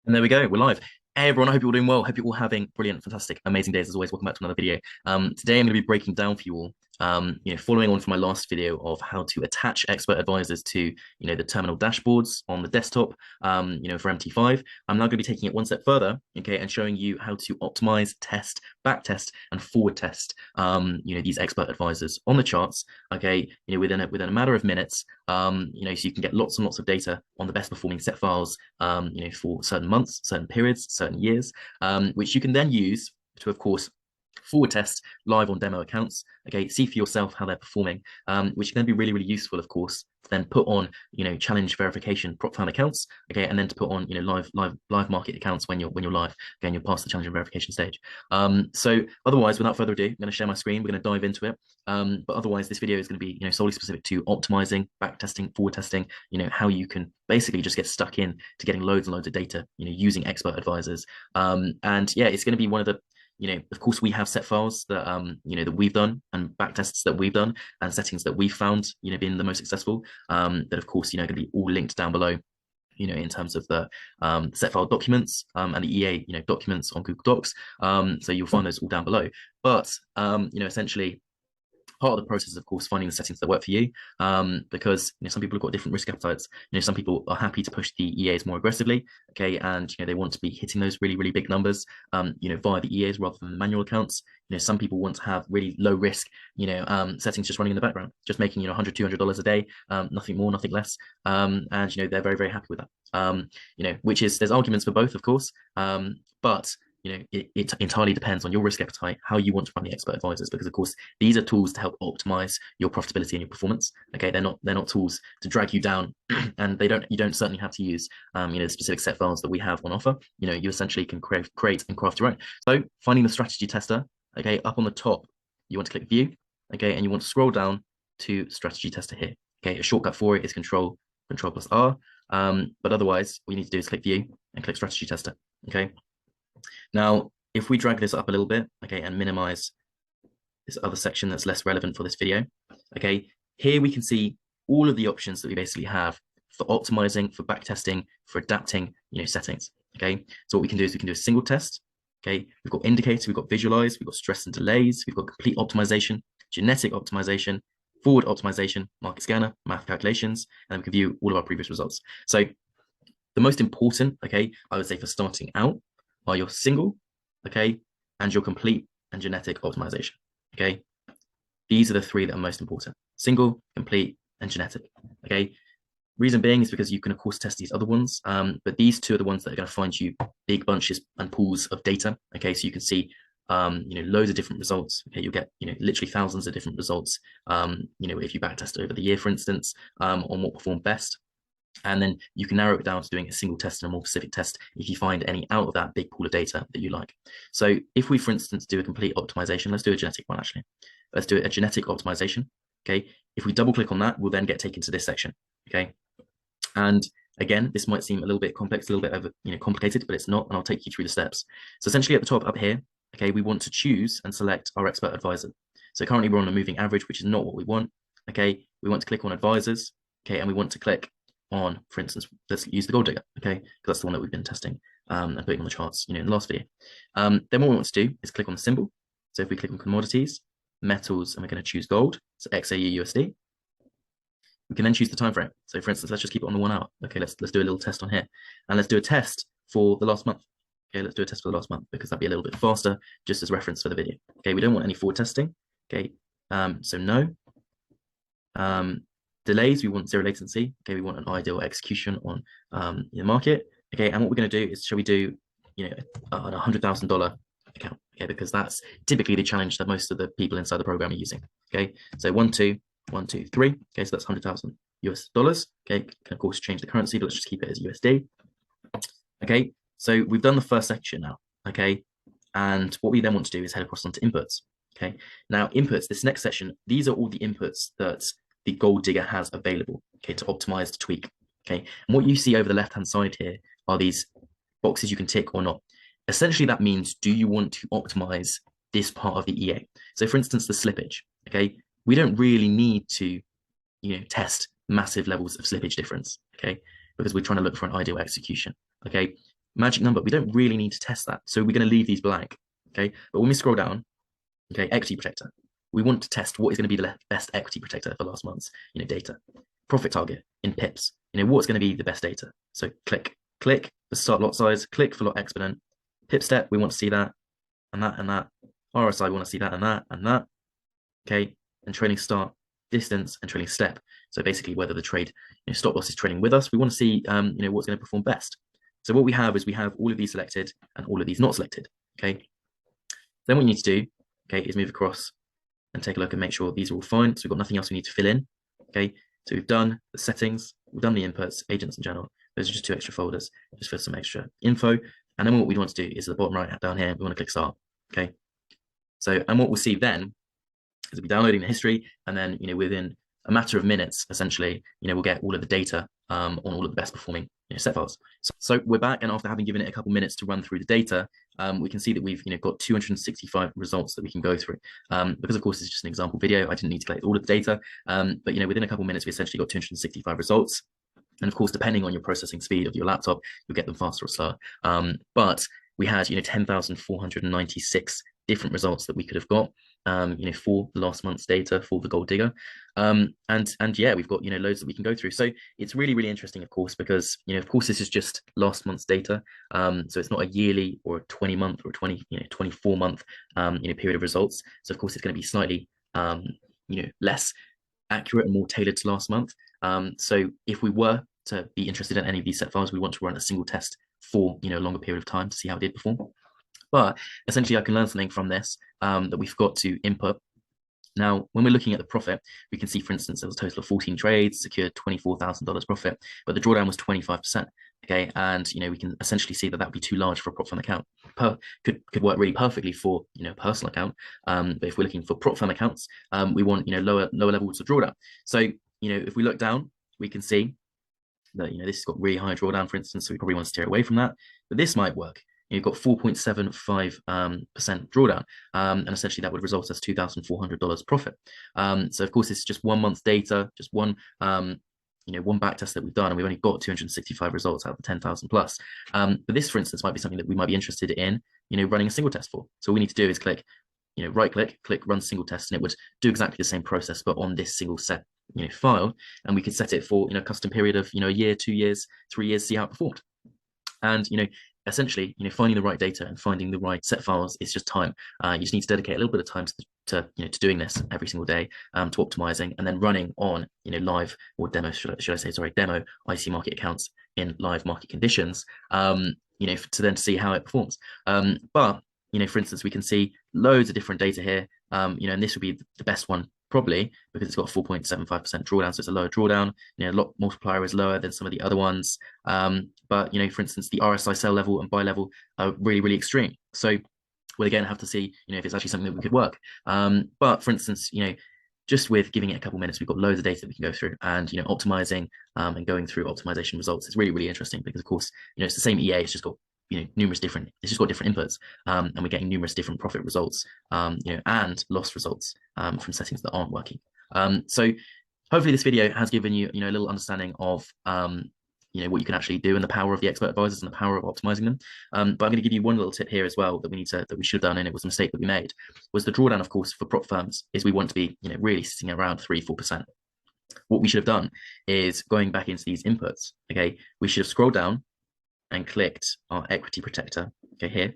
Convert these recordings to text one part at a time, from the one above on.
And there we go, we're live. Hey everyone, I hope you're all doing well. Hope you're all having brilliant, fantastic, amazing days as always. Welcome back to another video. Today I'm going to be breaking down for you all, following on from my last video of how to attach expert advisors to, the terminal dashboards on the desktop, for MT5. I'm now going to be taking it one step further, okay, and showing you how to optimize, test, back test, and forward test, these expert advisors on the charts, okay, within a matter of minutes, so you can get lots and lots of data on the best performing set files, for certain months, certain periods, certain years, which you can then use to, of course, forward test live on demo accounts. Okay, see for yourself how they're performing, which can then be really, really useful, of course, to then put on, challenge verification prop firm accounts. Okay, and then to put on, live market accounts when you're live. Again, you're past the challenge and verification stage. So otherwise, without further ado, I'm going to share my screen. We're going to dive into it. But otherwise, this video is going to be, solely specific to optimizing, back testing, forward testing. How you can basically just get stuck in to getting loads and loads of data, using expert advisors. And yeah, it's going to be one of the of course, we have set files that that we've done and back tests that we've done and settings that we've found being the most successful. That of course going to be all linked down below. In terms of the set file documents and the EA documents on Google Docs. So you'll find those all down below. But essentially, part of the process is, of course, finding the settings that work for you, because some people have got different risk appetites. Some people are happy to push the EAs more aggressively, okay, and they want to be hitting those really, really big numbers, via the EAs rather than the manual accounts. Some people want to have really low risk, settings just running in the background, just making $100, $200 a day, nothing more, nothing less, and they're very, very happy with that. Which is, there's arguments for both, of course, but it entirely depends on your risk appetite, how you want to run the expert advisors, because of course these are tools to help optimize your profitability and your performance. Okay, they're not tools to drag you down, and you don't certainly have to use the specific set files that we have on offer. You essentially can create and craft your own. So finding the strategy tester, okay, up on the top, you want to click view, okay, and you want to scroll down to strategy tester here. Okay, a shortcut for it is control plus R, but otherwise what you need to do is click view and click strategy tester. Okay. Now, if we drag this up a little bit, okay, and minimize this other section that's less relevant for this video, okay, here we can see all of the options that we basically have for optimizing, for backtesting, for adapting, settings, okay? So what we can do is we can do a single test, okay? We've got indicator, we've got visualize, we've got stress and delays, we've got complete optimization, genetic optimization, forward optimization, market scanner, math calculations, and we can view all of our previous results. So the most important, okay, I would say for starting out, are your single, okay, and your complete and genetic optimization, okay? These are the three that are most important: single, complete, and genetic, okay? Reason being is because you can, of course, test these other ones, but these two are the ones that are going to find you big bunches and pools of data, okay? So you can see, loads of different results, okay? You'll get, literally thousands of different results, if you backtest over the year, for instance, on what performed best. And then you can narrow it down to doing a single test and a more specific test if you find any out of that big pool of data that you like. So if we, for instance, do a complete optimization, let's do a genetic one, actually. Let's do a genetic optimization, okay? If we double click on that, we'll then get taken to this section, okay? And again, this might seem a little bit complex, a little bit over, complicated, but it's not, and I'll take you through the steps. So essentially at the top up here, okay, we want to choose and select our expert advisor. So currently we're on a moving average, which is not what we want, okay? We want to click on advisors, okay, and we want to click on, for instance, let's use the gold digger, okay, because that's the one that we've been testing and putting on the charts, in the last video. Then what we want to do is click on the symbol. So if we click on commodities, metals, and we're going to choose gold, so XAU USD, we can then choose the time frame. So for instance, let's just keep it on the 1 hour. Okay, let's do a little test on here, and let's do a test for the last month. Okay, let's do a test for the last month because that'd be a little bit faster, just as reference for the video. Okay, we don't want any forward testing. Okay, so no. Delays, we want 0 latency. Okay, we want an ideal execution on the market. Okay, and what we're going to do is, shall we do, an $100,000 account? Okay, because that's typically the challenge that most of the people inside the program are using. Okay, so 1, 2, 1, 2, 3. Okay, so that's 100,000 US dollars. Okay, can of course change the currency, but let's just keep it as USD. Okay, so we've done the first section now. Okay, and what we then want to do is head across onto inputs. Okay, now inputs, this next section, these are all the inputs that the gold digger has available, okay, to optimize, to tweak, okay? And what you see over the left-hand side here are these boxes you can tick or not. Essentially, that means, do you want to optimize this part of the EA? So for instance, the slippage, okay? We don't really need to, test massive levels of slippage difference, okay? Because we're trying to look for an ideal execution, okay? magic number. We don't really need to test that. So we're going to leave these blank. Okay. But when we scroll down, okay, equity protector, we want to test what is going to be the best equity protector for last month's, data. Profit target in pips, what's going to be the best data. So click the start lot size, click for lot exponent, pip step, we want to see that, and that, and that. RSI, we want to see that, and that, and that. Okay. And trailing start, distance, and trailing step. So basically whether the trade, stop loss is trading with us, we want to see, what's going to perform best. So what we have is we have all of these selected and all of these not selected. Okay. Then what we need to do, okay, is move across and take a look and make sure these are all fine. So we've got nothing else we need to fill in. Okay. So we've done the settings, we've done the inputs, agents in general. Those are just 2 extra folders, just for some extra info. And then what we want to do is at the bottom right down here, we want to click start. Okay. So, and what we'll see then is we'll be downloading the history, and then, within a matter of minutes, essentially, we'll get all of the data on all of the best performing set files. So we're back, and after having given it a couple minutes to run through the data, we can see that we've got 265 results that we can go through. Because of course it's just an example video, I didn't need to collect all of the data, but within a couple minutes we essentially got 265 results. And of course, depending on your processing speed of your laptop, you'll get them faster or slower. But we had 10,496 different results that we could have got, for the last month's data for the gold digger. And yeah, we've got loads that we can go through. So it's really, really interesting, of course, because of course this is just last month's data. So it's not a yearly or a 20-month or 24-month period of results. So of course it's going to be slightly less accurate and more tailored to last month. So if we were to be interested in any of these set files, we want to run a single test for a longer period of time to see how it did perform. But essentially I can learn something from this, that we've got to input. Now, when we're looking at the profit, we can see, for instance, there was a total of 14 trades, secured $24,000 profit, but the drawdown was 25%. Okay, and we can essentially see that that would be too large for a prop firm account. Could work really perfectly for personal account, but if we're looking for prop firm accounts, we want lower levels of drawdown. So if we look down, we can see that this has got really high drawdown, for instance, so we probably want to steer away from that. But this might work. You've got 4.75% drawdown, and essentially that would result as $2,400 profit. So of course it's just 1 month's data, just one one back test that we've done, and we've only got 265 results out of the 10,000 plus. But this, for instance, might be something that we might be interested in running a single test for. So all we need to do is click right click run single test, and it would do exactly the same process but on this single set file, and we could set it for custom period of a year, 2 years, 3 years, see how it performed. And essentially, finding the right data and finding the right set files is just time. You just need to dedicate a little bit of time to doing this every single day, to optimizing, and then running on live, or demo, should I say, sorry, demo IC market accounts in live market conditions, to then see how it performs. But for instance, we can see loads of different data here, and this would be the best one probably because it's got 4.75% drawdown, so it's a lower drawdown. Lot multiplier is lower than some of the other ones. But for instance, the RSI sell level and buy level are really, really extreme. So we'll again have to see if it's actually something that we could work. But for instance, just with giving it a couple minutes, we've got loads of data that we can go through, and optimizing and going through optimization results is really, really interesting because of course it's the same EA, it's just got numerous different, it's just got different inputs, and we're getting numerous different profit results, and loss results from settings that aren't working. So hopefully this video has given you a little understanding of what you can actually do and the power of the expert advisors and the power of optimizing them. But I'm going to give you one little tip here as well that we should have done, and it was a mistake that we made, was the drawdown, of course, for prop firms is we want to be really sitting around 3-4%. What we should have done is going back into these inputs. Okay, we should have scrolled down and clicked our equity protector, okay, here.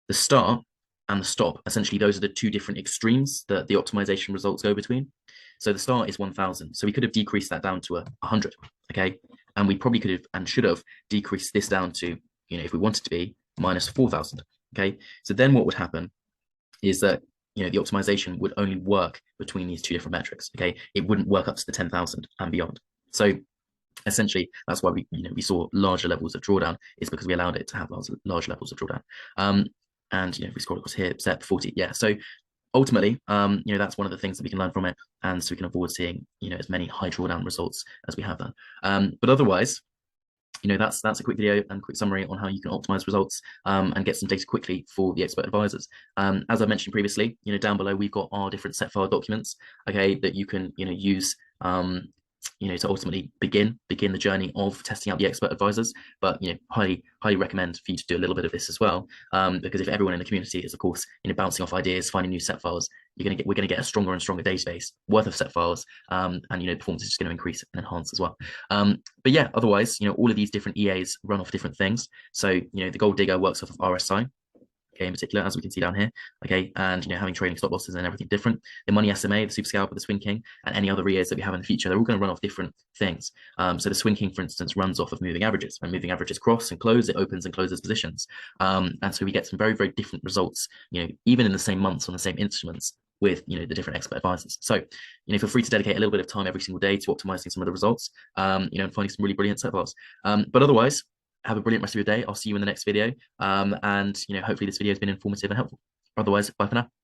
The start and the stop, essentially those are the two different extremes that the optimization results go between. So the start is 1,000, so we could have decreased that down to 100, okay, and we probably could have and should have decreased this down to if we wanted to be minus 4,000, okay. So then what would happen is that the optimization would only work between these two different metrics, okay. It wouldn't work up to the 10,000 and beyond. So essentially that's why we saw larger levels of drawdown, is because we allowed it to have large levels of drawdown. And if we scroll across here, step 40, yeah. So ultimately, that's one of the things that we can learn from it, and so we can avoid seeing as many high drawdown results as we have done. But otherwise, that's a quick video and quick summary on how you can optimize results, and get some data quickly for the expert advisors. As I mentioned previously, down below we've got our different set file documents, okay, that you can use to ultimately begin the journey of testing out the expert advisors. But highly recommend for you to do a little bit of this as well, because if everyone in the community is, of course, bouncing off ideas, finding new set files, we're gonna get a stronger and stronger database worth of set files, and performance is just going to increase and enhance as well. But yeah, otherwise, all of these different EAs run off different things. So the gold digger works off of RSI. Okay, in particular, as we can see down here, okay, and having trading stop losses and everything different. The money SMA, the super scalper, the swing king, and any other EAs that we have in the future, they're all going to run off different things. So the swing king, for instance, runs off of moving averages. When moving averages cross and close, it opens and closes positions, and so we get some very very different results. Even in the same months on the same instruments with the different expert advisors. So feel free to dedicate a little bit of time every single day to optimizing some of the results, and finding some really brilliant set files. But otherwise, have a brilliant rest of your day. I'll see you in the next video. And hopefully this video has been informative and helpful. Otherwise, bye for now.